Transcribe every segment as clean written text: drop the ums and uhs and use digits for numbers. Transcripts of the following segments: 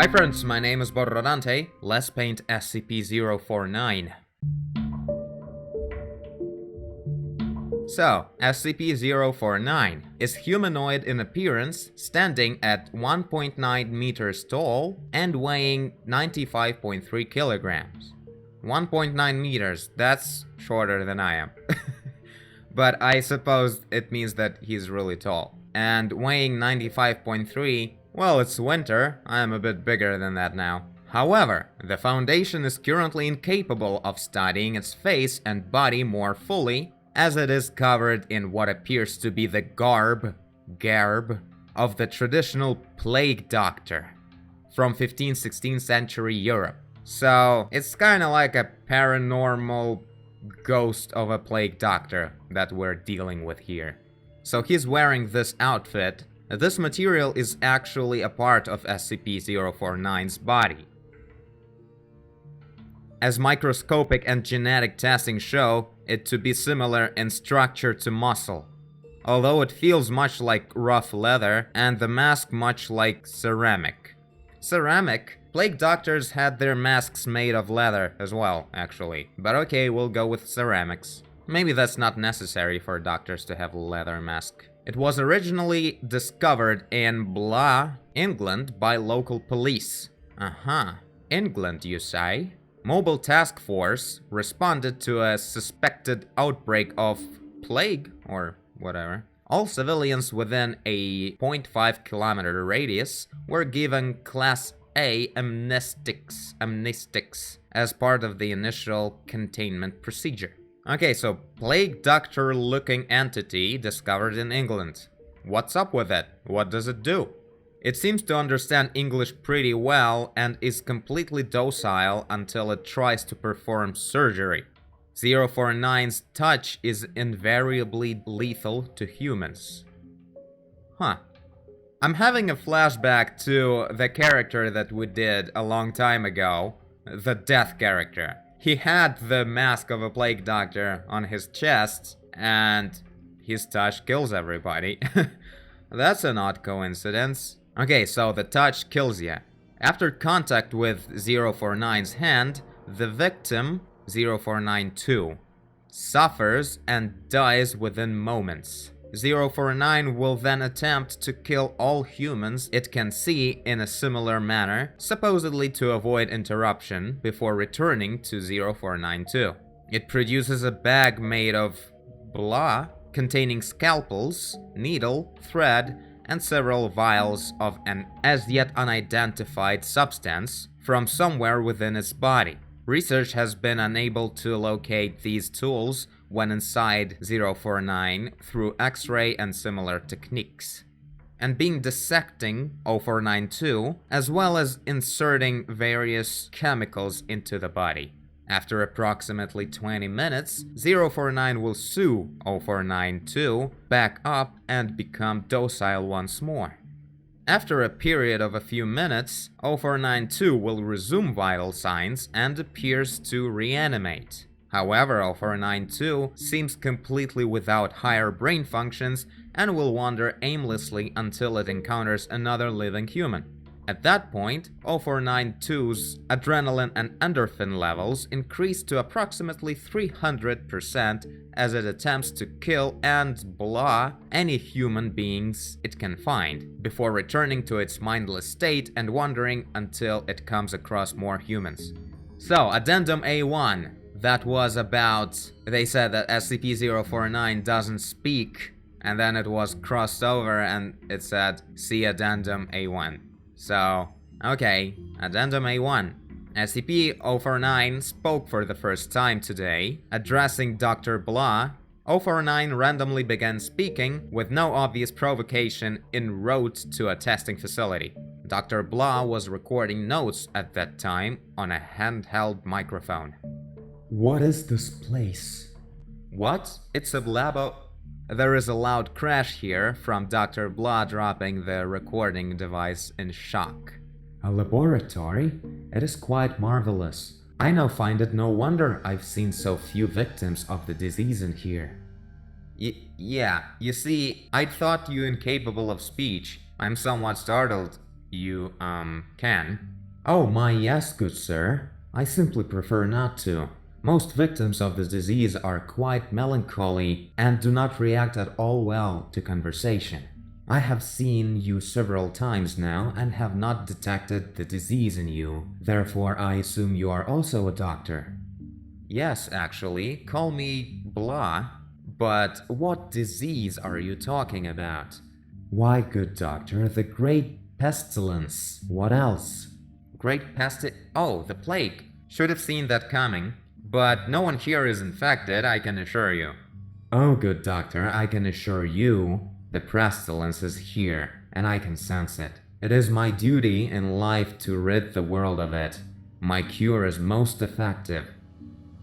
Hi friends, my name is Borrodante. Let's paint SCP-049. So, SCP-049 is humanoid in appearance, standing at 1.9 meters tall and weighing 95.3 kilograms. 1.9 meters, that's shorter than I am. But I suppose it means that he's really tall. And weighing 95.3, well, it's winter, I am a bit bigger than that now. However, the Foundation is currently incapable of studying its face and body more fully, as it is covered in what appears to be the garb of the traditional plague doctor from 15th-16th century Europe. So, it's kinda like a paranormal ghost of a plague doctor that we're dealing with here. So he's wearing this outfit. This material is actually a part of SCP-049's body. As microscopic and genetic testing show it to be similar in structure to muscle, although it feels much like rough leather and the mask much like ceramic. Ceramic? Plague doctors had their masks made of leather as well, actually. But okay, we'll go with ceramics. Maybe that's not necessary for doctors to have a leather mask. It was originally discovered in blah, England by local police. England, you say? Mobile task force responded to a suspected outbreak of plague, or whatever. All civilians within a 0.5 kilometer radius were given Class A amnestics as part of the initial containment procedure. Okay, so plague doctor looking entity discovered in England. What's up with it? What does it do? It seems to understand English pretty well and is completely docile until it tries to perform surgery. 049's touch is invariably lethal to humans. I'm having a flashback to the character that we did a long time ago, the Death character. He had the mask of a plague doctor on his chest, and his touch kills everybody. That's an odd coincidence. Okay, so the touch kills ya. After contact with 049's hand, the victim, 049-2, suffers and dies within moments. 049 will then attempt to kill all humans it can see in a similar manner, supposedly to avoid interruption, before returning to 049-2. It produces a bag made of blah, containing scalpels, needle, thread, and several vials of an as yet unidentified substance from somewhere within its body. Research has been unable to locate these tools when inside 049 through X-ray and similar techniques. And being dissecting 049-2, as well as inserting various chemicals into the body. After approximately 20 minutes, 049 will sew 049-2 back up and become docile once more. After a period of a few minutes, 049-2 will resume vital signs and appears to reanimate. However, 049-2 seems completely without higher brain functions and will wander aimlessly until it encounters another living human. At that point, 049-2's adrenaline and endorphin levels increase to approximately 300% as it attempts to kill and blah any human beings it can find, before returning to its mindless state and wandering until it comes across more humans. So, Addendum A1, that was about, they said that SCP-049 doesn't speak, and then it was crossed over and it said, see Addendum A1. So, okay, Addendum A1. SCP-049 spoke for the first time today, addressing Dr. Blah. 049 randomly began speaking with no obvious provocation en route to a testing facility. Dr. Blah was recording notes at that time on a handheld microphone. What is this place? What? It's a labo. There is a loud crash here from Dr. Blah dropping the recording device in shock. A laboratory? It is quite marvelous. I now find it no wonder I've seen so few victims of the disease in here. Yeah, you see, I thought you incapable of speech. I'm somewhat startled. You, can. Oh my yes, good sir. I simply prefer not to. Most victims of the disease are quite melancholy and do not react at all well to conversation. I have seen you several times now and have not detected the disease in you. Therefore, I assume you are also a doctor. Yes, actually, call me Blah. But what disease are you talking about? Why, good doctor, the great pestilence. What else? Great Oh, the plague. Should have seen that coming. But no one here is infected, I can assure you. Oh, good doctor, I can assure you, the pestilence is here, and I can sense it. It is my duty in life to rid the world of it. My cure is most effective.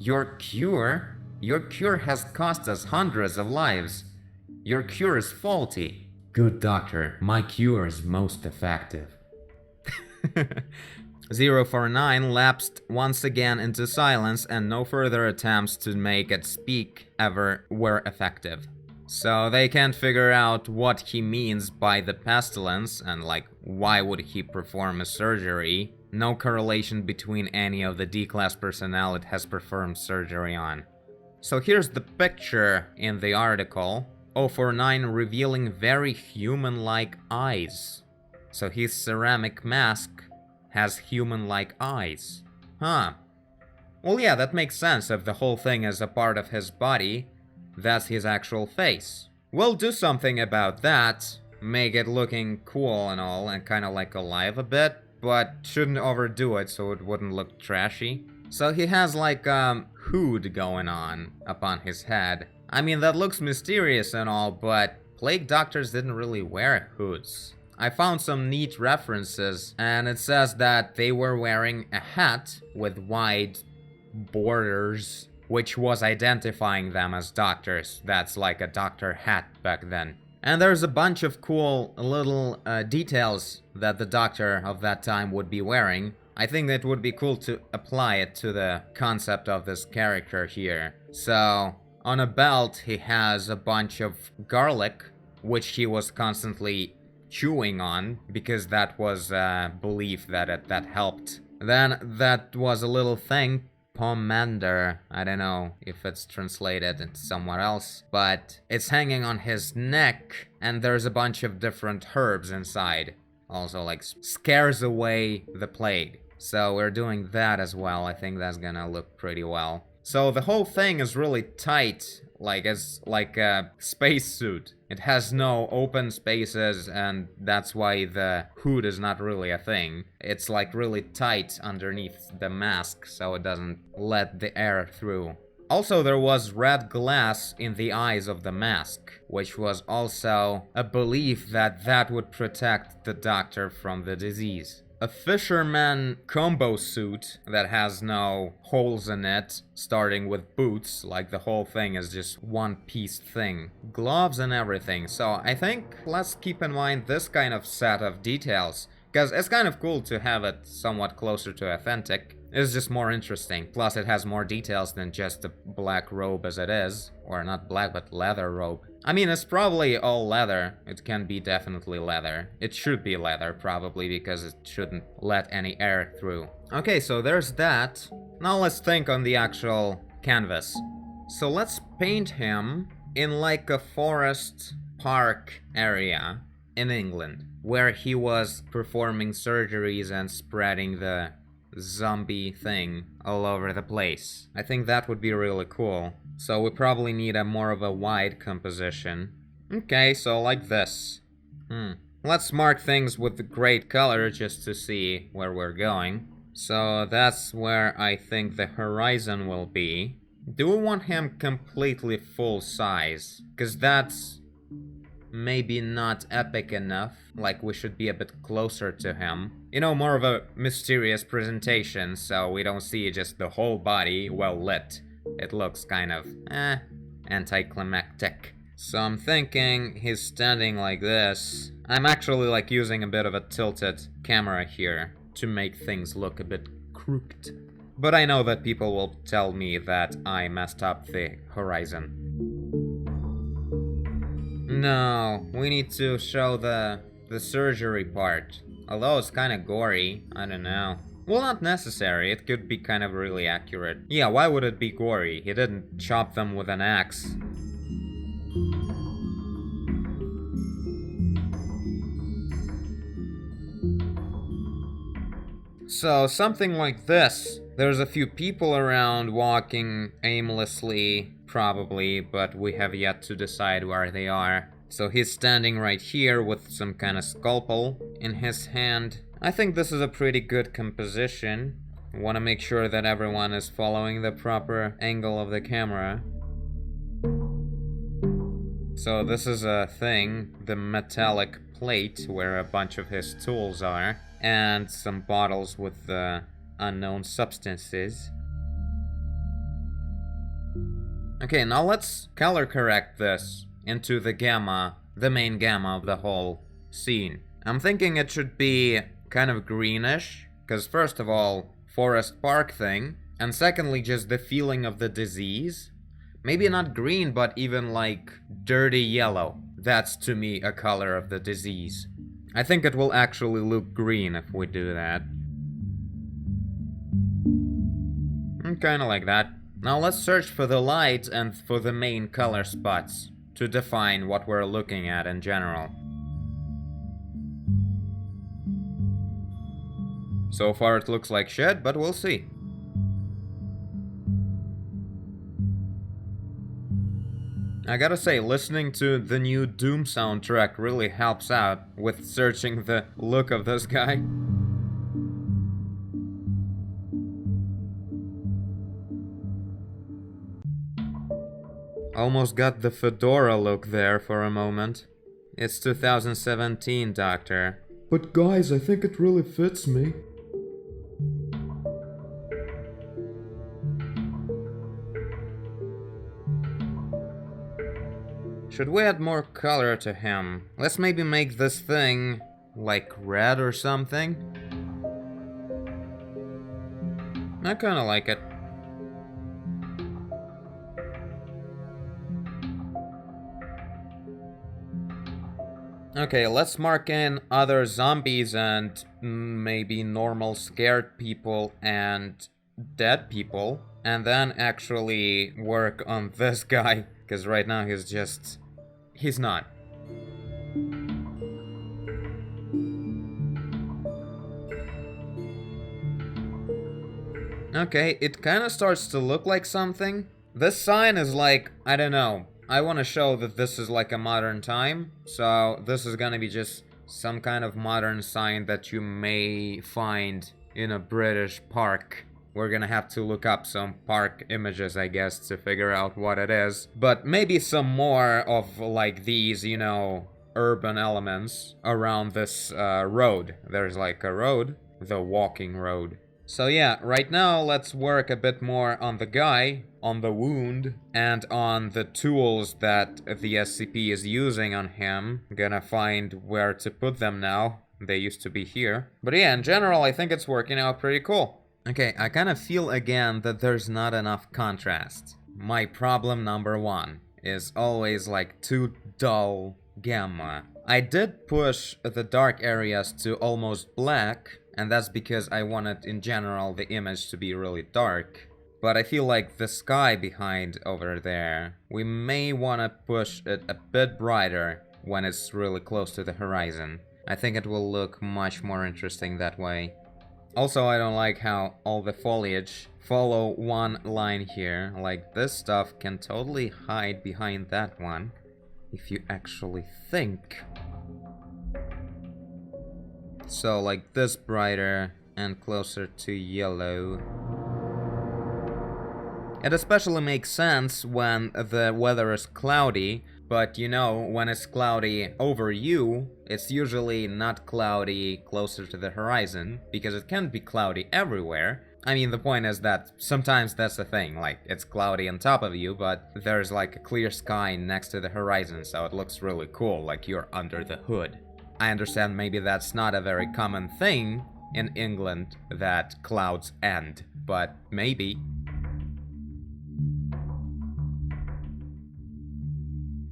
Your cure? Your cure has cost us hundreds of lives. Your cure is faulty. Good doctor, my cure is most effective. 049 lapsed once again into silence, and no further attempts to make it speak ever were effective. So they can't figure out what he means by the pestilence, and like, why would he perform a surgery? No correlation between any of the D-class personnel it has performed surgery on. So here's the picture in the article. 049 revealing very human-like eyes. So his ceramic mask has human-like eyes. Huh. Well, yeah, that makes sense if the whole thing is a part of his body. That's his actual face. We'll do something about that. Make it looking cool and all, and kind of like alive a bit, but shouldn't overdo it so it wouldn't look trashy. So he has like hood going on upon his head. I mean, that looks mysterious and all, but plague doctors didn't really wear hoods. I found some neat references, and it says that they were wearing a hat with wide borders, which was identifying them as doctors. That's like a doctor hat back then. And there's a bunch of cool little details that the doctor of that time would be wearing. I think that would be cool to apply it to the concept of this character here. So, on a belt he has a bunch of garlic, which he was constantly chewing on, because that was a belief that that helped. Then that was a little thing, pomander. I don't know if it's translated somewhere else, but it's hanging on his neck, and there's a bunch of different herbs inside. Also, like, scares away the plague. So we're doing that as well. I think that's gonna look pretty well. So the whole thing is really tight, like it's like a spacesuit. It has no open spaces, and that's why the hood is not really a thing. It's like really tight underneath the mask, so it doesn't let the air through. Also, there was red glass in the eyes of the mask, which was also a belief that that would protect the doctor from the disease. A fisherman combo suit that has no holes in it, starting with boots, like the whole thing is just one piece thing. Gloves and everything, so I think let's keep in mind this kind of set of details, because it's kind of cool to have it somewhat closer to authentic. It's just more interesting, plus it has more details than just a black robe as it is, or not black but leather robe. I mean, it's probably all leather. It can be definitely leather. It should be leather, probably, because it shouldn't let any air through. Okay, so there's that. Now let's think on the actual canvas. So let's paint him in like a forest park area in England, where he was performing surgeries and spreading the zombie thing all over the place. I think that would be really cool. So we probably need a more of a wide composition. Okay, so like this. Let's mark things with the great color just to see where we're going. So that's where I think the horizon will be. Do we want him completely full size? Because that's maybe not epic enough. Like, we should be a bit closer to him. You know, more of a mysterious presentation, so we don't see just the whole body well lit. It looks kind of, anticlimactic. So I'm thinking he's standing like this. I'm actually like using a bit of a tilted camera here to make things look a bit crooked. But I know that people will tell me that I messed up the horizon. No, we need to show the surgery part. Although it's kind of gory, I don't know. Well, not necessary, it could be kind of really accurate. Yeah, why would it be gory? He didn't chop them with an axe. So, something like this. There's a few people around walking aimlessly, probably, but we have yet to decide where they are. So he's standing right here with some kind of scalpel in his hand. I think this is a pretty good composition. I want to make sure that everyone is following the proper angle of the camera. So this is a thing, the metallic plate where a bunch of his tools are, and some bottles with the unknown substances. Okay, now let's color correct this into the gamma, the main gamma of the whole scene. I'm thinking it should be kind of greenish, because first of all, forest park thing, and secondly, just the feeling of the disease. Maybe not green, but even like dirty yellow. That's to me a color of the disease. I think it will actually look green if we do that. Kinda like that. Now let's search for the lights and for the main color spots to define what we're looking at in general. So far it looks like shit, but we'll see. I gotta say, listening to the new Doom soundtrack really helps out with searching the look of this guy. Almost got the fedora look there for a moment. It's 2017, Doctor. But guys, I think it really fits me. Should we add more color to him? Let's maybe make this thing like red or something. I kinda like it. Okay, let's mark in other zombies and maybe normal scared people and dead people. And then actually work on this guy, because right now he's not. Okay, it kind of starts to look like something. This sign is like, I don't know. I want to show that this is like a modern time, so this is gonna be just some kind of modern sign that you may find in a British park. We're gonna have to look up some park images, I guess, to figure out what it is. But maybe some more of like these, you know, urban elements around this road. There's like a road, the walking road. So yeah, right now let's work a bit more on the guy, on the wound, and on the tools that the SCP is using on him. Gonna find where to put them now. They used to be here. But yeah, in general, I think it's working out pretty cool. Okay, I kind of feel again that there's not enough contrast. My problem number one is always like too dull gamma. I did push the dark areas to almost black, and that's because I wanted in general the image to be really dark. But I feel like the sky behind over there, we may want to push it a bit brighter when it's really close to the horizon. I think it will look much more interesting that way. Also, I don't like how all the foliage follow one line here. Like, this stuff can totally hide behind that one, if you actually think. So, like this brighter and closer to yellow. It especially makes sense when the weather is cloudy, but you know, when it's cloudy over you, it's usually not cloudy closer to the horizon, because it can be cloudy everywhere. I mean, the point is that sometimes that's the thing, like, it's cloudy on top of you, but there's like a clear sky next to the horizon, so it looks really cool, like you're under the hood. I understand maybe that's not a very common thing in England, that clouds end, but maybe.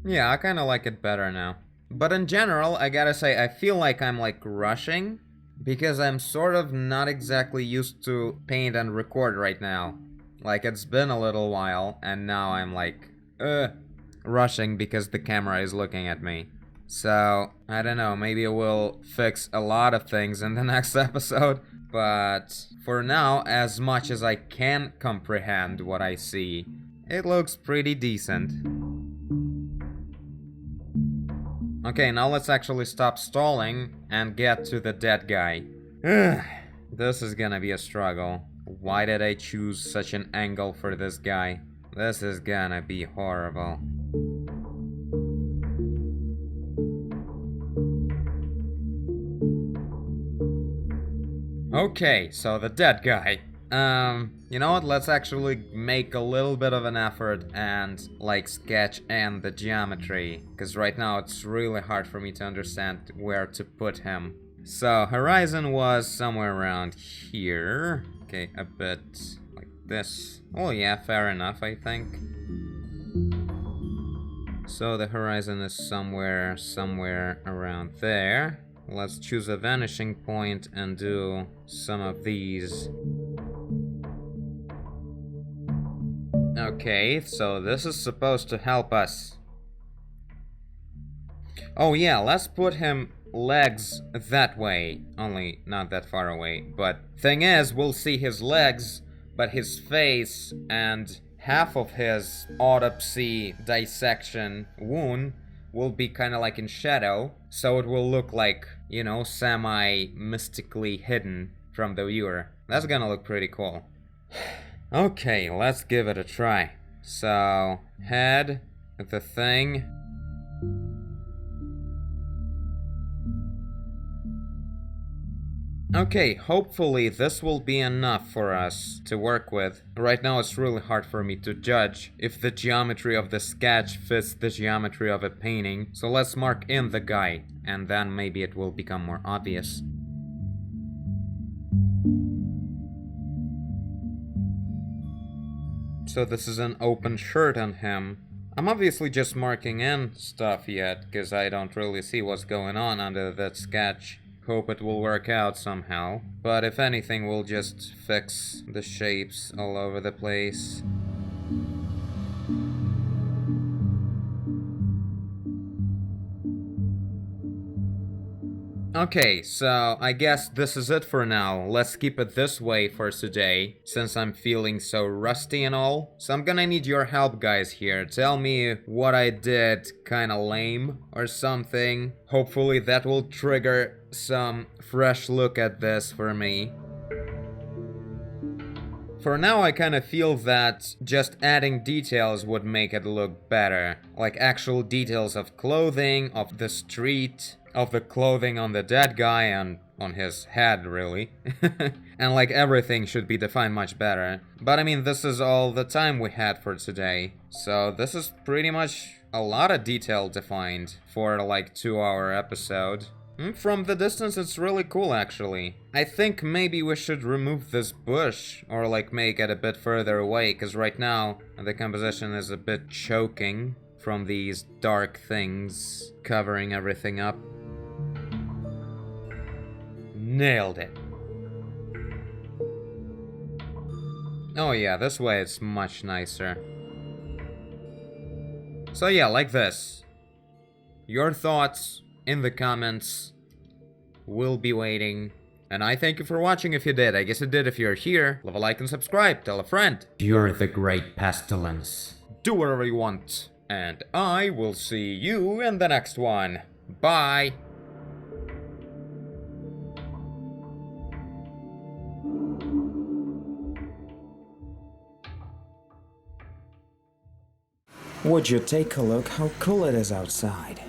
Yeah, I kinda like it better now. But in general, I gotta say, I feel like I'm like rushing because I'm sort of not exactly used to paint and record right now. Like, it's been a little while, and now I'm like, rushing because the camera is looking at me. So, I don't know, maybe we'll fix a lot of things in the next episode, but for now, as much as I can comprehend what I see, it looks pretty decent. Okay, now let's actually stop stalling and get to the dead guy. This is gonna be a struggle. Why did I choose such an angle for this guy? This is gonna be horrible. Okay, so the dead guy. You know what? Let's actually make a little bit of an effort and, like, sketch in the geometry. Because right now it's really hard for me to understand where to put him. So, horizon was somewhere around here. Okay, a bit like this. Oh yeah, fair enough, I think. So the horizon is somewhere around there. Let's choose a vanishing point and do some of these. Okay, so this is supposed to help us. Oh yeah, let's put him legs that way. Only not that far away. But thing is, we'll see his legs, but his face and half of his autopsy dissection wound will be kind of like in shadow. So it will look like, you know, semi-mystically hidden from the viewer. That's gonna look pretty cool. Okay, let's give it a try. So, head, the thing. Okay, hopefully this will be enough for us to work with. Right now it's really hard for me to judge if the geometry of the sketch fits the geometry of a painting. So let's mark in the guy, and then maybe it will become more obvious. So this is an open shirt on him. I'm obviously just marking in stuff yet, because I don't really see what's going on under that sketch. Hope it will work out somehow. But if anything, we'll just fix the shapes all over the place. Okay, so I guess this is it for now. Let's keep it this way for today, since I'm feeling so rusty and all. So I'm gonna need your help, guys, here. Tell me what I did kinda lame or something. Hopefully that will trigger some fresh look at this for me. For now, I kind of feel that just adding details would make it look better. Like actual details of clothing, of the street, of the clothing on the dead guy and on his head, really. And like everything should be defined much better. But I mean, this is all the time we had for today. So this is pretty much a lot of detail defined for like 2-hour episode. From the distance, it's really cool, actually. I think maybe we should remove this bush, or like make it a bit further away, because right now the composition is a bit choking from these dark things covering everything up. Nailed it. Oh yeah, this way it's much nicer. So yeah, like this. Your thoughts in the comments. We'll be waiting. And I thank you for watching if you did. I guess you did if you're here. Leave a like and subscribe. Tell a friend. You're the great pestilence. Do whatever you want. And I will see you in the next one. Bye. Would you take a look how cool it is outside?